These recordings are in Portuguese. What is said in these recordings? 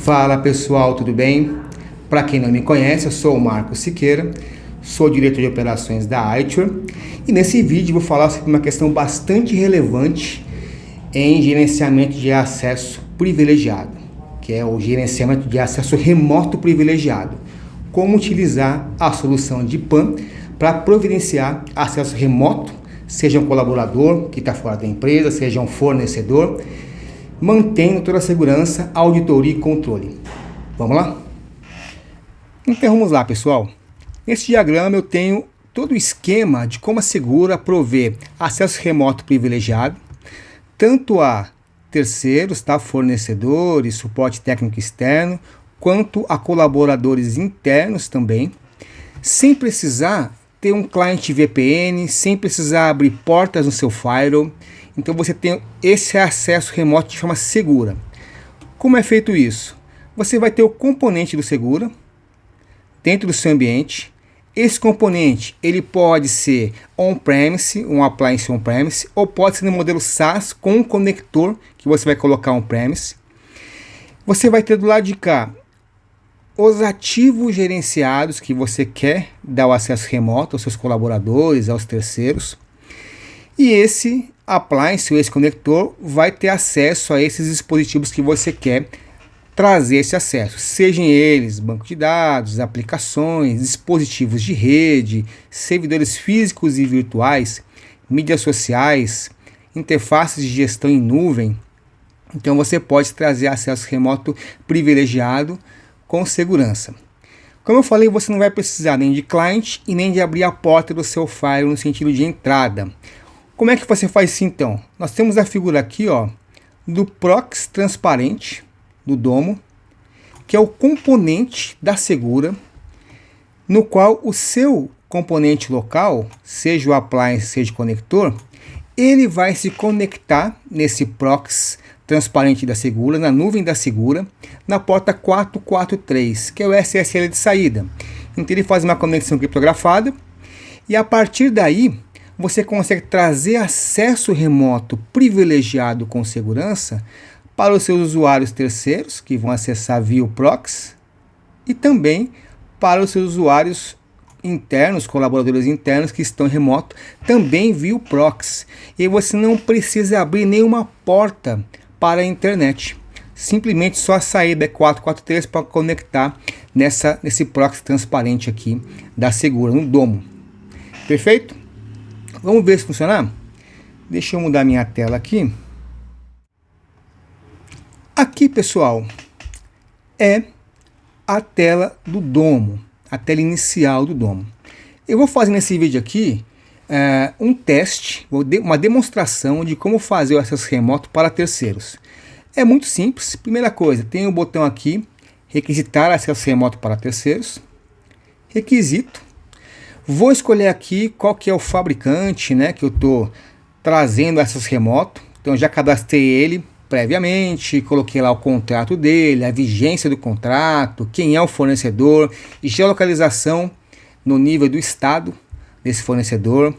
Fala pessoal, tudo bem? Para quem não me conhece, eu sou o Marcos Siqueira, sou diretor de operações da iTuber e nesse vídeo vou falar sobre uma questão bastante relevante em gerenciamento de acesso privilegiado, que é o gerenciamento de acesso remoto privilegiado. Como utilizar a solução de PAN para providenciar acesso remoto, seja um colaborador que está fora da empresa, seja um fornecedor, mantendo toda a segurança, auditoria e controle. Vamos lá? Então vamos lá, pessoal. Nesse diagrama eu tenho todo o esquema de como a Segura provê acesso remoto privilegiado, tanto a terceiros, tá? Fornecedores, suporte técnico externo, quanto a colaboradores internos também, sem precisar ter um cliente VPN, sem precisar abrir portas no seu firewall. Então você tem esse acesso remoto de forma segura. Como é feito isso? Você vai ter o componente do Segura dentro do seu ambiente. Esse componente ele pode ser on-premise, um appliance on-premise, ou pode ser no modelo SaaS com um conector que você vai colocar on-premise. Você vai ter do lado de cá os ativos gerenciados que você quer dar o acesso remoto aos seus colaboradores, aos terceiros. E esse appliance, esse conector, vai ter acesso a esses dispositivos que você quer trazer esse acesso. Sejam eles banco de dados, aplicações, dispositivos de rede, servidores físicos e virtuais, mídias sociais, interfaces de gestão em nuvem. Então você pode trazer acesso remoto privilegiado com segurança. Como eu falei, você não vai precisar nem de cliente e nem de abrir a porta do seu firewall no sentido de entrada. Como é que você faz isso então? Nós temos a figura aqui, ó, do proxy transparente do domo, que é o componente da Segura, no qual o seu componente local, seja o appliance, seja o conector, ele vai se conectar nesse proxy transparente da Segura, na nuvem da Segura, na porta 443, que é o SSL de saída. Então ele faz uma conexão criptografada e a partir daí você consegue trazer acesso remoto privilegiado com segurança para os seus usuários terceiros, que vão acessar via o proxy, e também para os seus usuários internos, colaboradores internos que estão remoto, também via o proxy. E você não precisa abrir nenhuma porta para a internet. Simplesmente só a saída é 443 para conectar nesse proxy transparente aqui da Segura, no domo. Perfeito? Vamos ver se funcionar? Deixa eu mudar minha tela aqui. Aqui, pessoal, é a tela do domo, a tela inicial do domo. Eu vou fazer nesse vídeo aqui um teste, uma demonstração de como fazer o acesso remoto para terceiros. É muito simples. Primeira coisa, tem o botão aqui, requisitar acesso remoto para terceiros. Requisito. Vou escolher aqui qual que é o fabricante, né, que eu estou trazendo acesso remoto. Então já cadastrei ele previamente, coloquei lá o contrato dele, a vigência do contrato, quem é o fornecedor, geolocalização no nível do estado desse fornecedor,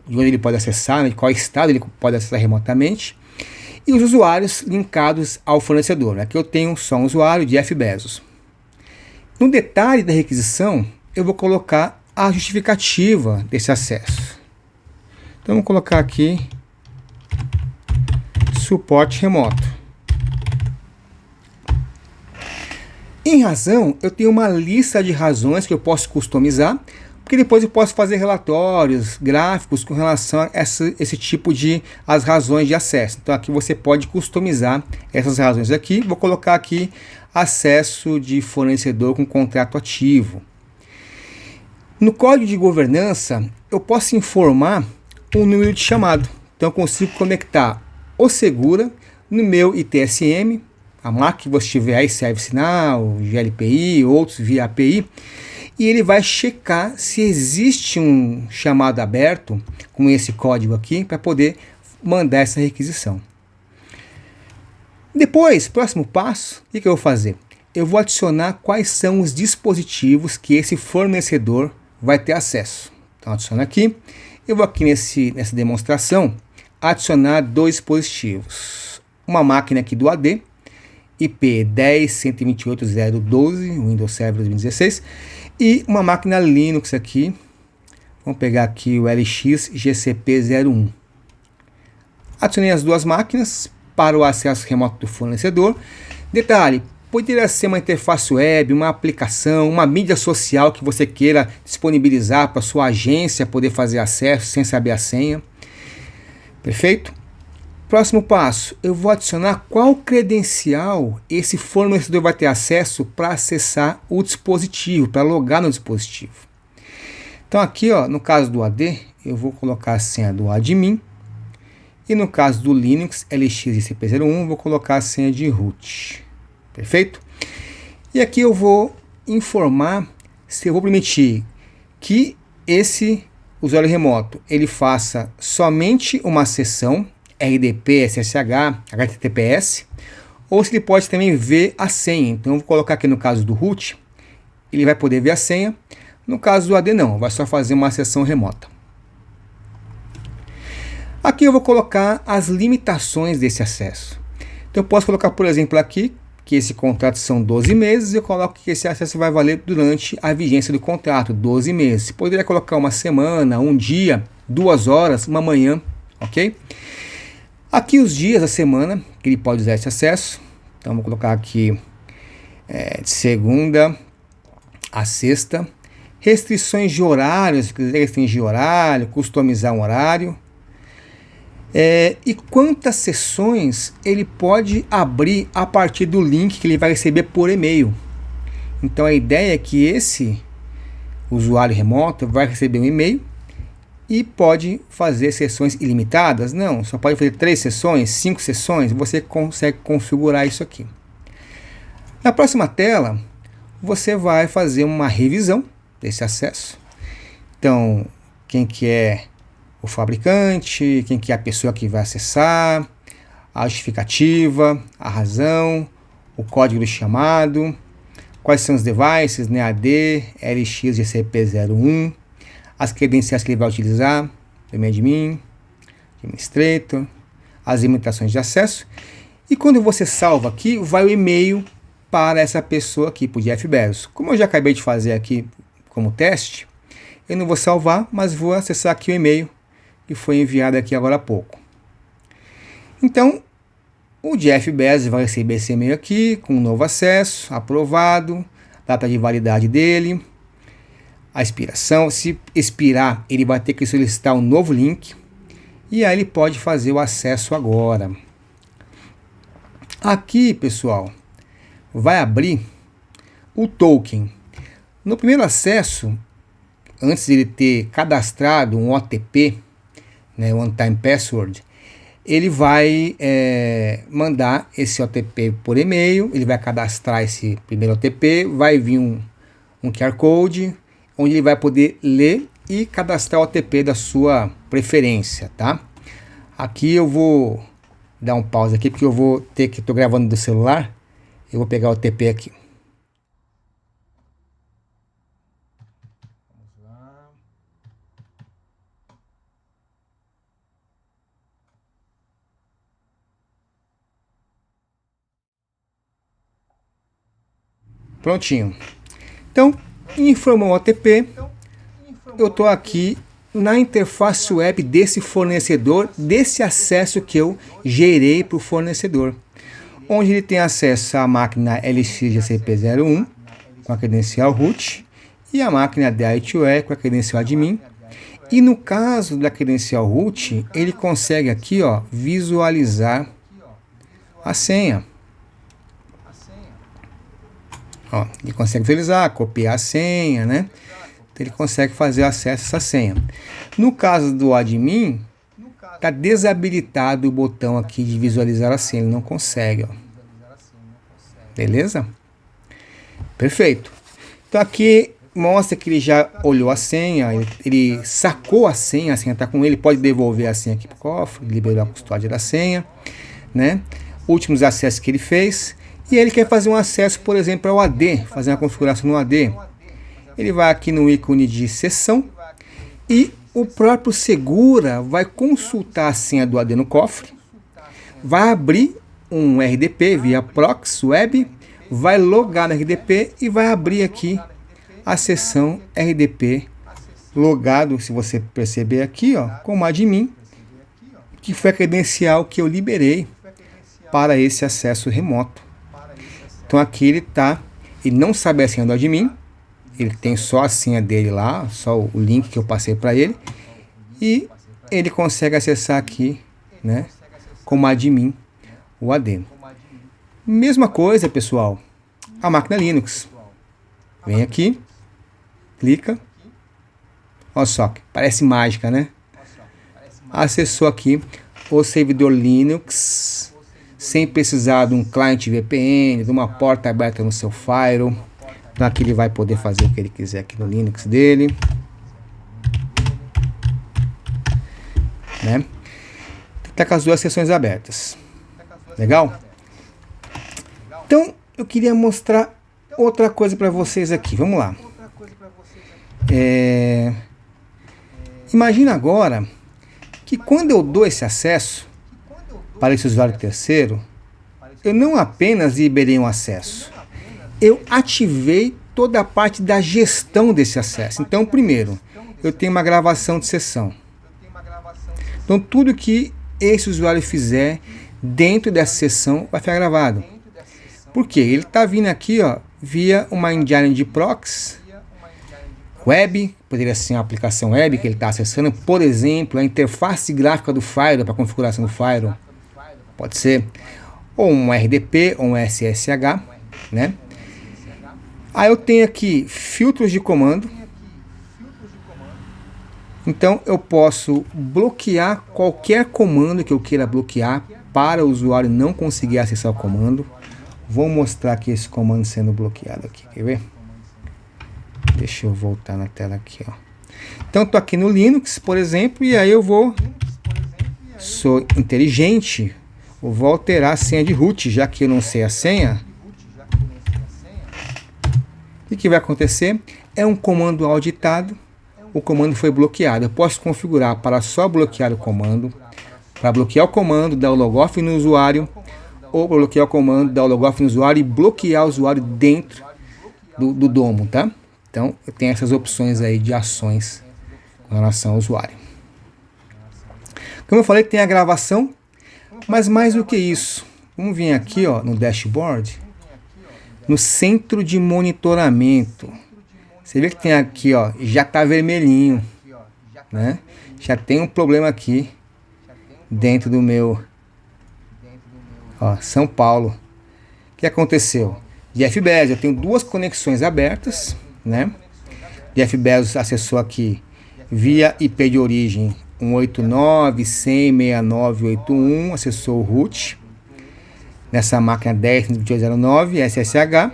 de onde ele pode acessar, de qual estado ele pode acessar remotamente, e os usuários linkados ao fornecedor. Aqui eu tenho só um usuário, Jeff Bezos. No detalhe da requisição, eu vou colocar a justificativa desse acesso. Então vamos colocar aqui suporte remoto. Em razão, eu tenho uma lista de razões que eu posso customizar, porque depois eu posso fazer relatórios, gráficos com relação a esse tipo de as razões de acesso. Então aqui você pode customizar essas razões aqui. Vou colocar aqui acesso de fornecedor com contrato ativo. No código de governança, eu posso informar um número de chamado. Então eu consigo conectar o Segura no meu ITSM, a marca que você tiver aí, ServiceNow, GLPI, outros via API, e ele vai checar se existe um chamado aberto com esse código aqui para poder mandar essa requisição. Depois, próximo passo, o que eu vou fazer? Eu vou adicionar quais são os dispositivos que esse fornecedor vai ter acesso. Então adiciono aqui, eu vou aqui nessa demonstração adicionar dois dispositivos, uma máquina aqui do AD IP 10.128.0.12, Windows Server 2016, e uma máquina Linux aqui. Vamos pegar aqui o LX GCP01. Adicionei as duas máquinas para o acesso remoto do fornecedor. Detalhe, poderia ser uma interface web, uma aplicação, uma mídia social que você queira disponibilizar para sua agência poder fazer acesso sem saber a senha. Perfeito? Próximo passo, eu vou adicionar qual credencial esse fornecedor vai ter acesso para acessar o dispositivo, para logar no dispositivo. Então aqui, ó, no caso do AD, eu vou colocar a senha do admin. E no caso do Linux LXGCP01, vou colocar a senha de root. Perfeito? E aqui eu vou informar se eu vou permitir que esse usuário remoto ele faça somente uma sessão RDP, SSH, HTTPS, ou se ele pode também ver a senha. Então eu vou colocar aqui no caso do root, ele vai poder ver a senha. No caso do AD não, vai só fazer uma sessão remota. Aqui eu vou colocar as limitações desse acesso. Então eu posso colocar, por exemplo, aqui que esse contrato são 12 meses, eu coloco que esse acesso vai valer durante a vigência do contrato, 12 meses. Poderia colocar uma semana, um dia, 2 horas, uma manhã, ok? Aqui os dias da semana que ele pode usar esse acesso. Então vou colocar aqui de segunda a sexta. Restrições de horários, se quiser restringir horário, customizar um horário. E quantas sessões ele pode abrir a partir do link que ele vai receber por e-mail. Então a ideia é que esse usuário remoto vai receber um e-mail e pode fazer sessões ilimitadas. Não, só pode fazer 3 sessões, 5 sessões, você consegue configurar isso aqui. Na próxima tela, você vai fazer uma revisão desse acesso. Então, quem que é o fabricante, quem que é a pessoa que vai acessar, a justificativa, a razão, o código do chamado, quais são os devices, né, AD, LX, GCP01, as credenciais que ele vai utilizar, admin, administrator, as limitações de acesso. E quando você salva aqui, vai o e-mail para essa pessoa aqui, para o Jeff Bezos. Como eu já acabei de fazer aqui como teste, eu não vou salvar, mas vou acessar aqui o e-mail que foi enviado aqui agora há pouco. Então, o Jeff Bezos vai receber esse e-mail aqui com um novo acesso, aprovado, data de validade dele, a expiração. Se expirar, ele vai ter que solicitar um novo link e aí ele pode fazer o acesso agora. Aqui, pessoal, vai abrir o token. No primeiro acesso, antes de ele ter cadastrado um OTP, né, One Time Password, ele vai mandar esse OTP por e-mail, ele vai cadastrar esse primeiro OTP, vai vir um QR Code, onde ele vai poder ler e cadastrar o OTP da sua preferência, tá? Aqui eu vou dar um pause aqui, porque eu vou ter que, estou gravando do celular, eu vou pegar o OTP aqui. Prontinho. Então, informou o OTP. Eu estou aqui na interface web desse fornecedor, desse acesso que eu gerei para o fornecedor, onde ele tem acesso à máquina LXGCP01 com a credencial root e a máquina D2E com a credencial admin. E no caso da credencial root, ele consegue aqui, ó, visualizar a senha. Ó, ele consegue visualizar, copiar a senha, né? Então ele consegue fazer acesso a essa senha. No caso do admin, está desabilitado o botão aqui de visualizar a senha, ele não consegue, ó. Beleza? Perfeito. Então aqui mostra que ele já olhou a senha, ele sacou a senha está com ele, pode devolver a senha aqui para o cofre, liberar a custódia da senha, né? Últimos acessos que ele fez. E ele quer fazer um acesso, por exemplo, ao AD, fazer uma configuração no AD. Ele vai aqui no ícone de sessão e o próprio Segura vai consultar a senha do AD no cofre, vai abrir um RDP via proxy web, vai logar no RDP e vai abrir aqui a seção RDP logado, se você perceber aqui, ó, como admin, que foi a credencial que eu liberei para esse acesso remoto. Então aqui ele não sabe a senha do admin, ele tem só a senha dele lá, só o link que eu passei para ele, e ele consegue acessar aqui, né, como admin o AD. Mesma coisa, pessoal, a máquina Linux. Vem aqui, clica, olha só, parece mágica, né? Acessou aqui o servidor Linux, sem precisar de um cliente VPN, de uma porta aberta no seu firewall. Então aqui ele vai poder fazer o que ele quiser aqui no Linux dele, né? Tá com as duas sessões abertas. Legal? Então eu queria mostrar outra coisa para vocês aqui. Vamos lá. Imagina agora que quando eu dou esse acesso para esse usuário terceiro, eu não apenas liberei um acesso, eu ativei toda a parte da gestão desse acesso. Então, primeiro, eu tenho uma gravação de sessão. Então, tudo que esse usuário fizer dentro dessa sessão vai ficar gravado. Por quê? Ele está vindo aqui, ó, via uma engine de proxy web, poderia ser uma aplicação web que ele está acessando, por exemplo, a interface gráfica do firewall para configuração do firewall, pode ser, ou um RDP ou um SSH, né? Aí eu tenho aqui filtros de comando, então eu posso bloquear qualquer comando que eu queira bloquear para o usuário não conseguir acessar o comando. Vou mostrar aqui esse comando sendo bloqueado aqui, quer ver? Deixa eu voltar na tela aqui, ó. Então estou aqui no Linux, por exemplo, e aí eu sou inteligente, eu vou alterar a senha de root, já que eu não sei a senha. O que vai acontecer? É um comando auditado, o comando foi bloqueado. Eu posso configurar para só bloquear o comando, para bloquear o comando, dar o logoff no usuário, ou bloquear o comando, dar o logoff no usuário e bloquear o usuário dentro do domo, tá? Então, eu tenho essas opções aí de ações com relação ao usuário. Como eu falei, tem a gravação, mas mais do que isso, vamos vir aqui, ó, no dashboard, no centro de monitoramento. Você vê que tem aqui, ó, já está vermelhinho, né? Já tem um problema aqui dentro do meu, ó, São Paulo. O que aconteceu? Jeff Bezos, eu tenho duas conexões abertas, né? Jeff Bezos acessou aqui via IP de origem 189.100.69.81, acessou o root nessa máquina 10.2209 SSH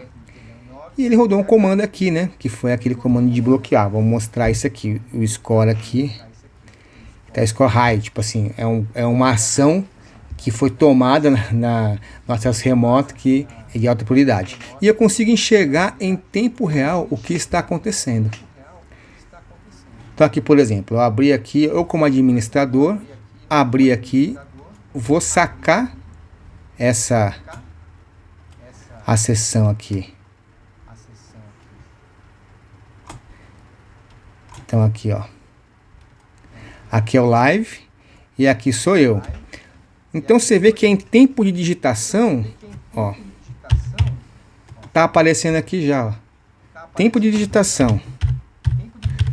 e ele rodou um comando aqui, né? Que foi aquele comando de bloquear. Vou mostrar isso aqui, o score aqui, tá score high, tipo assim, é uma ação que foi tomada no acesso remoto que é de alta prioridade. E eu consigo enxergar em tempo real o que está acontecendo. Então aqui, por exemplo, eu abri aqui, eu como administrador, abri aqui, vou sacar a sessão aqui. Então aqui, ó. Aqui é o live e aqui sou eu. Então você vê que é em tempo de digitação, ó, tá aparecendo aqui já, ó, tempo de digitação,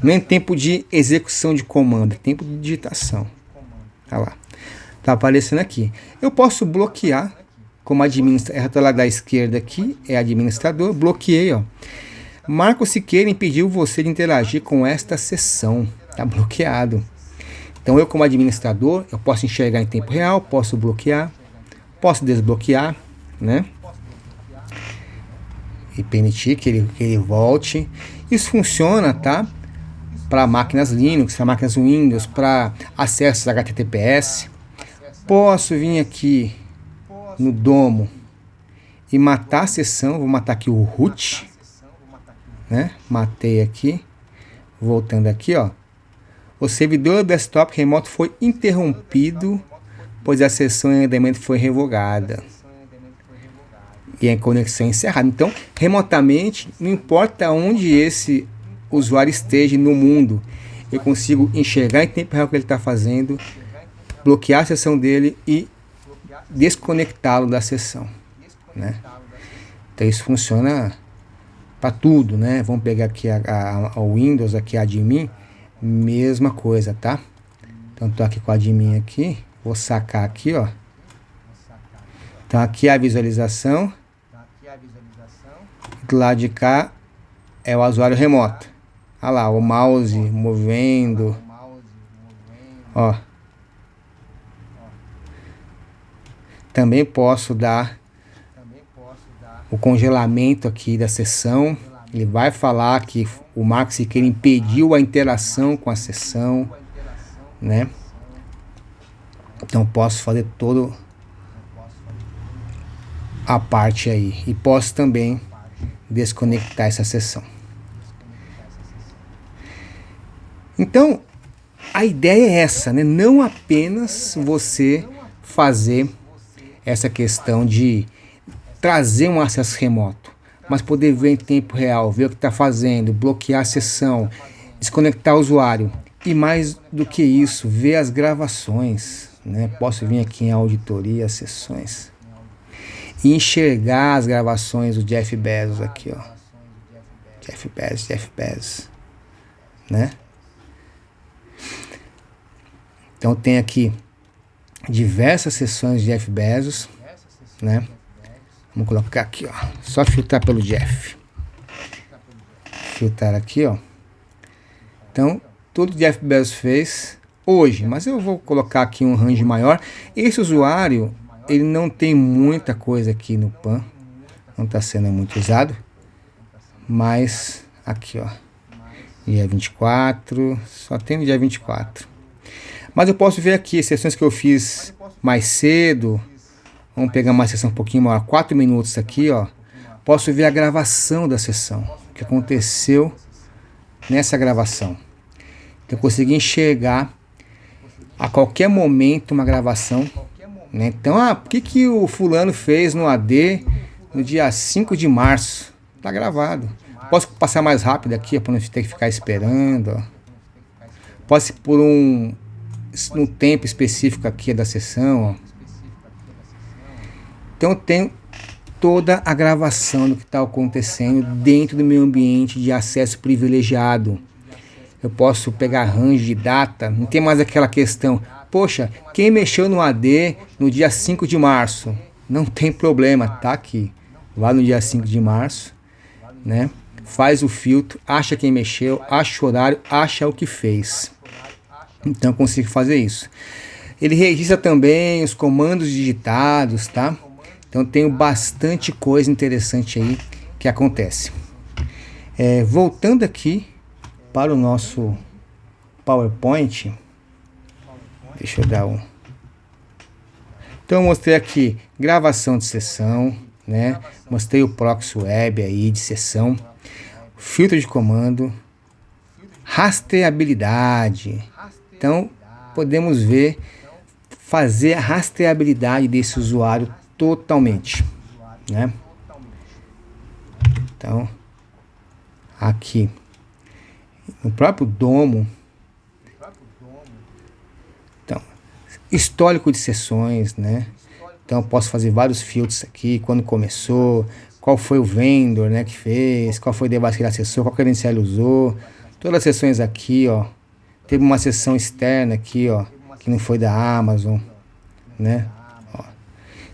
não é em tempo de execução de comando, é tempo de digitação, tá lá, tá aparecendo aqui. Eu posso bloquear como administrador, essa lá da esquerda aqui é administrador, bloqueei, ó, Marco Siqueira impediu você de interagir com esta sessão, tá bloqueado. Então eu como administrador, eu posso enxergar em tempo real, posso bloquear, posso desbloquear, né? E permitir que ele volte. Isso funciona, tá? Para máquinas Linux, para máquinas Windows, para acessos HTTPS. Posso vir aqui no domo e matar a sessão, vou matar aqui o root, né? Matei aqui, voltando aqui, ó. O servidor desktop remoto foi interrompido, pois a sessão em andamento foi revogada. e a conexão encerrada. Então, remotamente, não importa onde esse usuário esteja no mundo, eu consigo enxergar em tempo real o que ele está fazendo, bloquear a sessão dele e desconectá-lo da sessão, né? Então isso funciona para tudo, né? Vamos pegar aqui a Windows, aqui a admin, mesma coisa, tá? Então estou aqui com a admin aqui, vou sacar aqui, ó. Então aqui é a visualização, do lado de cá é o usuário remoto. Olha lá, o mouse movendo, ó. Também posso dar o congelamento aqui da sessão. Ele vai falar que o Marco Siqueira impediu a interação com a sessão, né? Então posso fazer toda a parte aí. E posso também desconectar essa sessão. Então, a ideia é essa, né? Não apenas você fazer essa questão de trazer um acesso remoto, mas poder ver em tempo real, ver o que está fazendo, bloquear a sessão, desconectar o usuário. E mais do que isso, ver as gravações, né? Posso vir aqui em auditoria, sessões, e enxergar as gravações do Jeff Bezos aqui, ó. Jeff Bezos, né? Então tem aqui diversas sessões de Jeff Bezos, né? Vamos colocar aqui, ó. Só filtrar pelo Jeff. Filtrar aqui, ó. Então, tudo que Jeff Bezos fez hoje, mas eu vou colocar aqui um range maior. Esse usuário, ele não tem muita coisa aqui no PAN, não está sendo muito usado, mas aqui, ó, dia 24, só tem no dia 24. Mas eu posso ver aqui as sessões que eu fiz mais cedo. Vamos pegar uma sessão um pouquinho maior, 4 minutos aqui, ó. Posso ver a gravação da sessão, o que aconteceu nessa gravação. Então eu consegui enxergar a qualquer momento uma gravação, né? Então, o que o fulano fez no AD no dia 5 de março? Tá gravado. Posso passar mais rápido aqui, para não ter que ficar esperando, ó. Posso ir por um tempo específico aqui da sessão, ó. Então eu tenho toda a gravação do que está acontecendo dentro do meu ambiente de acesso privilegiado. Eu posso pegar range de data, não tem mais aquela questão, poxa, quem mexeu no AD no dia 5 de março? Não tem problema, tá aqui. Vai no dia 5 de março, né? Faz o filtro, acha quem mexeu, acha o horário, acha o que fez. Então eu consigo fazer isso. Ele registra também os comandos digitados, tá? Então tenho bastante coisa interessante aí que acontece. Voltando aqui para o nosso PowerPoint, deixa eu dar um. Então eu mostrei aqui gravação de sessão, né? Mostrei o proxy web aí de sessão, filtro de comando, rastreabilidade. Então podemos ver, fazer a rastreabilidade desse usuário totalmente, né? Então aqui no próprio Domo, então histórico de sessões, né? Então eu posso fazer vários filtros aqui, quando começou, qual foi o vendor, né, que fez, qual foi o device que ele acessou, qual credencial ele usou, todas as sessões aqui, ó. Teve uma sessão externa aqui, ó, que não foi da Amazon, né? Ó.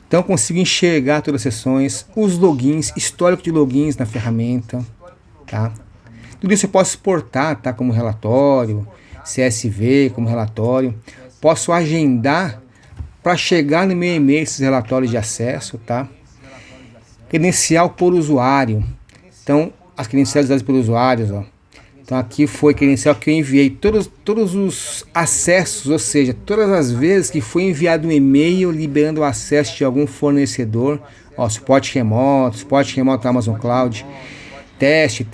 Então eu consigo enxergar todas as sessões, os logins, histórico de logins na ferramenta, tá? Tudo isso eu posso exportar, tá? Como relatório, CSV como relatório. Posso agendar para chegar no meu e-mail esses relatórios de acesso, tá? Credencial por usuário. Então, as credenciais dadas pelos usuários, ó. Então aqui foi credencial que eu enviei todos os acessos, ou seja, todas as vezes que foi enviado um e-mail liberando o acesso de algum fornecedor, ó, suporte remoto Amazon Cloud, teste,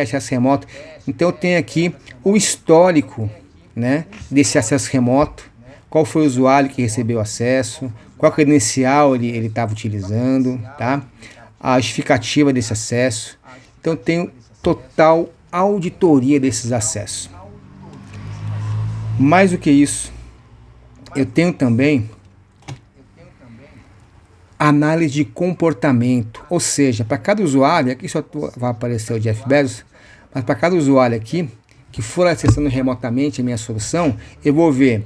acesso remoto. Então eu tenho aqui o histórico, né, desse acesso remoto, qual foi o usuário que recebeu acesso, qual credencial ele estava utilizando, tá? a justificativa desse acesso. Então, eu tenho total auditoria desses acessos. Mais do que isso, eu tenho também análise de comportamento, ou seja, para cada usuário, aqui só vai aparecer o Jeff Bezos, mas para cada usuário aqui que for acessando remotamente a minha solução, eu vou ver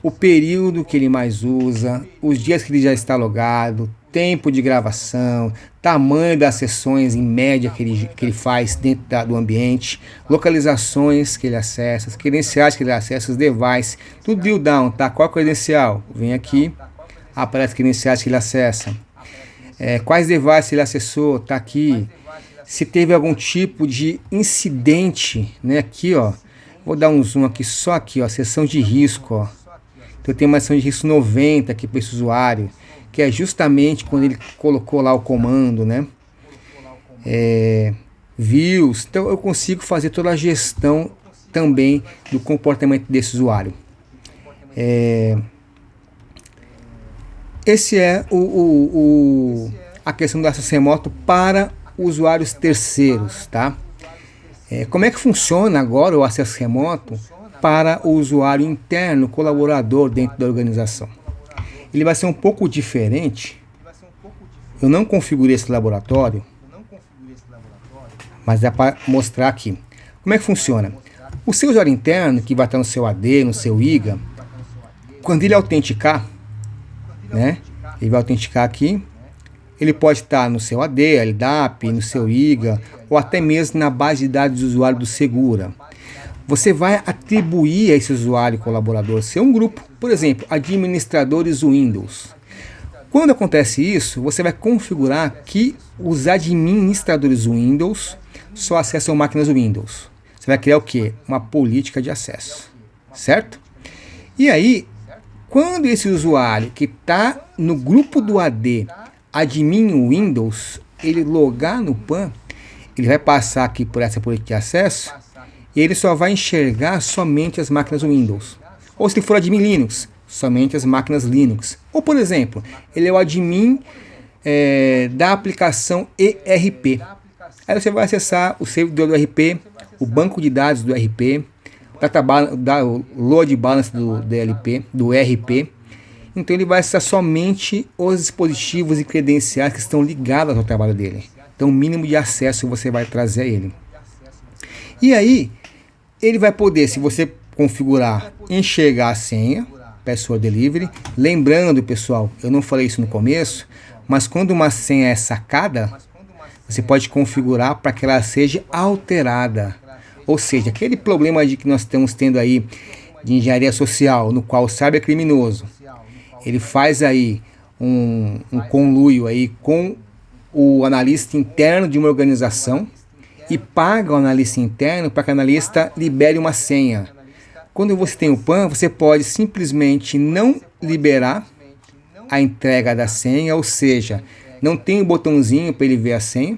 o período que ele mais usa, os dias que ele já está logado, tempo de gravação, tamanho das sessões em média que ele faz dentro do ambiente, localizações que ele acessa, as credenciais que ele acessa, os devices, tudo drill down, tá? Qual a credencial? Vem aqui, aparece as credenciais que ele acessa, quais devices ele acessou, tá aqui. Se teve algum tipo de incidente, né? Aqui, ó, vou dar um zoom aqui, só aqui, ó, seção de risco, ó. Então eu tenho uma seção de risco 90 aqui para esse usuário, que é justamente quando ele colocou lá o comando, né? Views. Então eu consigo fazer toda a gestão também do comportamento desse usuário. Esse é a questão do acesso remoto para usuários terceiros, tá? Como é que funciona agora o acesso remoto para o usuário interno, colaborador dentro da organização? Ele vai ser um pouco diferente. Eu não configurei esse laboratório, mas dá para mostrar aqui. Como é que funciona? O seu usuário interno, que vai estar no seu AD, no seu IGA, quando ele autenticar, né? Ele vai autenticar aqui. Ele pode estar no seu AD, LDAP, no seu IGA, ou até mesmo na base de dados do usuário do Segura. Você vai atribuir a esse usuário colaborador seu um grupo, por exemplo, administradores Windows. Quando acontece isso, você vai configurar que os administradores Windows só acessam máquinas Windows. Você vai criar o quê? Uma política de acesso, certo? E aí, quando esse usuário que está no grupo do AD admin Windows, ele logar no PAN, ele vai passar aqui por essa política de acesso e ele só vai enxergar somente as máquinas Windows. Ou se for admin Linux, somente as máquinas Linux. Ou, por exemplo, ele é o admin da aplicação ERP. Aí você vai acessar o servidor do ERP, o banco de dados do ERP, o load balance do ERP. Então ele vai acessar somente os dispositivos e credenciais que estão ligados ao trabalho dele. Então o mínimo de acesso você vai trazer a ele. E aí, ele vai poder, se você configurar, enxergar a senha, Password Delivery. Lembrando, pessoal, eu não falei isso no começo, mas quando uma senha é sacada, você pode configurar para que ela seja alterada. Ou seja, aquele problema de que nós estamos tendo aí de engenharia social, no qual o cybercriminoso, ele faz aí um conluio aí com o analista interno de uma organização e paga o analista interno para que o analista libere uma senha. Quando você tem o PAN, você pode simplesmente não liberar a entrega da senha, ou seja, não tem um botãozinho para ele ver a senha,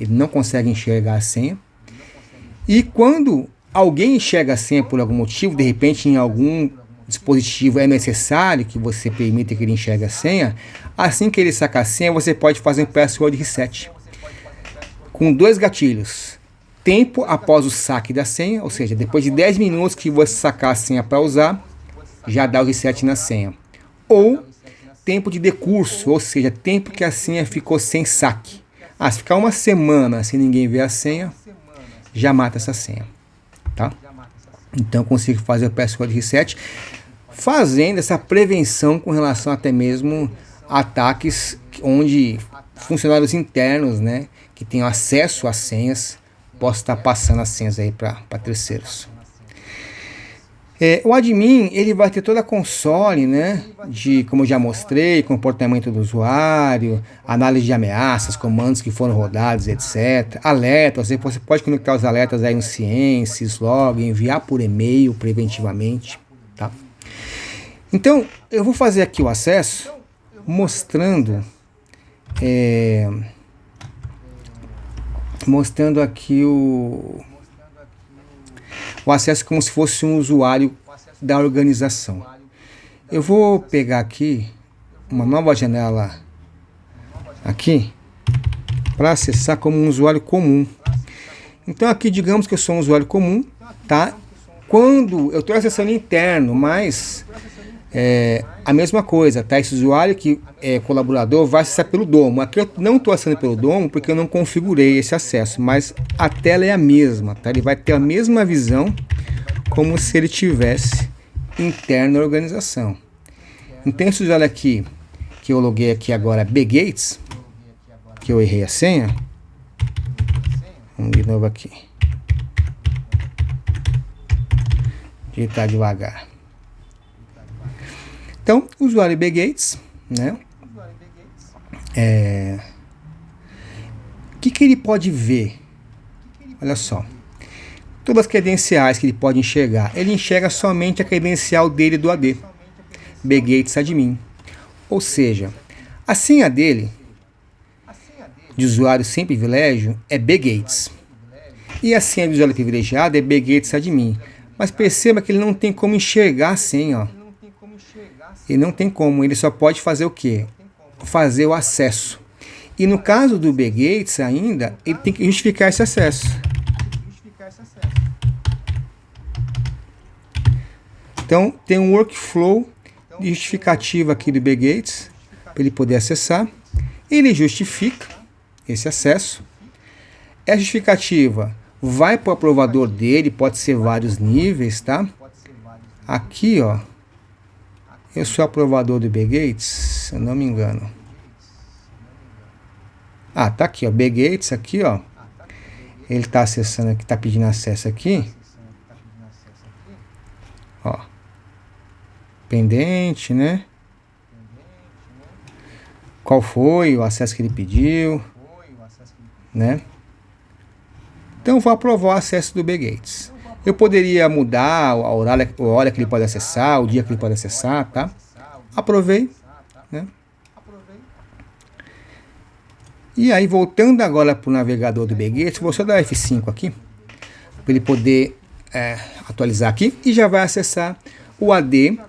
ele não consegue enxergar a senha. E quando alguém enxerga a senha por algum motivo, de repente em algum dispositivo é necessário que você permita que ele enxergue a senha, assim que ele sacar a senha, você pode fazer um password reset. Com dois gatilhos. Tempo após o saque da senha, ou seja, depois de 10 minutos que você sacar a senha para usar, já dá o reset na senha. Ou tempo de decurso, ou seja, tempo que a senha ficou sem saque. Se ficar uma semana sem ninguém ver a senha, já mata essa senha. Tá? Então eu consigo fazer o password reset, fazendo essa prevenção com relação até mesmo a ataques onde funcionários internos, né, que tenham acesso às senhas, posso estar passando as senhas aí para terceiros. O admin, ele vai ter toda a console, né, de, como eu já mostrei, comportamento do usuário, análise de ameaças, comandos que foram rodados, etc. Alertas, você pode conectar os alertas aí no Cience, Log, enviar por e-mail preventivamente, tá? Então, eu vou fazer aqui o acesso, mostrando aqui o acesso como se fosse um usuário da organização. Eu vou pegar aqui uma nova janela aqui para acessar como um usuário comum. Então aqui digamos que eu sou um usuário comum, tá? Quando eu estou acessando interno, mas a mesma coisa, tá? Esse usuário que é colaborador vai acessar pelo domo. Aqui eu não estou acessando pelo domo porque eu não configurei esse acesso, mas a tela é a mesma, tá? Ele vai ter a mesma visão como se ele tivesse interno na organização. Então esse usuário aqui, que eu loguei aqui agora, bgates, que eu errei a senha, vamos de novo aqui, digitar devagar. Então, o usuário bgates, né? O que ele pode ver? Olha só. Todas as credenciais que ele pode enxergar. Ele enxerga somente a credencial dele do AD. bgates admin. Ou seja, a senha dele, de usuário sem privilégio, é bgates. E a senha de usuário privilegiado é bgates admin. Mas perceba que ele não tem como enxergar a senha, ó. Ele não tem como, ele só pode fazer o quê? Fazer o acesso. E no caso do bgates ainda, ele tem que justificar esse acesso. Então tem um workflow de justificativa aqui do bgates, para ele poder acessar. Ele justifica esse acesso. Essa justificativa vai para o aprovador dele, pode ser vários níveis, tá? Aqui, ó. Eu sou aprovador do bgates, se eu não me engano. Ah, tá aqui, ó, bgates aqui, ó. Ele tá acessando aqui, tá pedindo acesso aqui. Ó. Pendente, né? Qual foi o acesso que ele pediu, né? Então eu vou aprovar o acesso do bgates. Eu poderia mudar a hora que ele pode acessar, o dia que ele pode acessar, tá? Aprovei, né? E aí, voltando agora para o navegador do bgates, vou só dar F5 aqui, para ele poder atualizar aqui, e já vai acessar o AD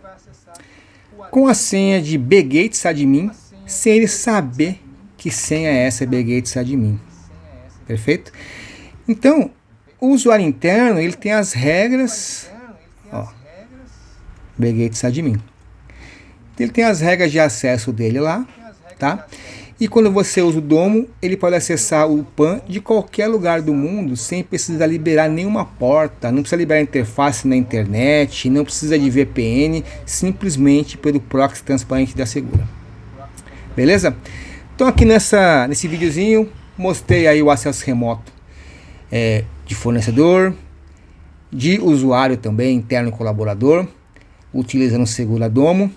com a senha de bgates admin, sem ele saber que senha é essa bgates admin. Perfeito? Então, o usuário interno, ele tem as regras, ó, bgates admin. Ele tem as regras de acesso dele lá, tá? E quando você usa o domo, ele pode acessar o PAN de qualquer lugar do mundo sem precisar liberar nenhuma porta, não precisa liberar interface na internet, não precisa de VPN, simplesmente pelo proxy transparente da Segura. Beleza? Então aqui nesse videozinho, mostrei aí o acesso remoto de fornecedor, de usuário também, interno colaborador, utilizando o Segura Domo.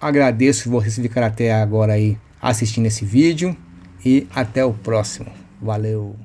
Agradeço vocês ficarem até agora aí assistindo esse vídeo e até o próximo. Valeu!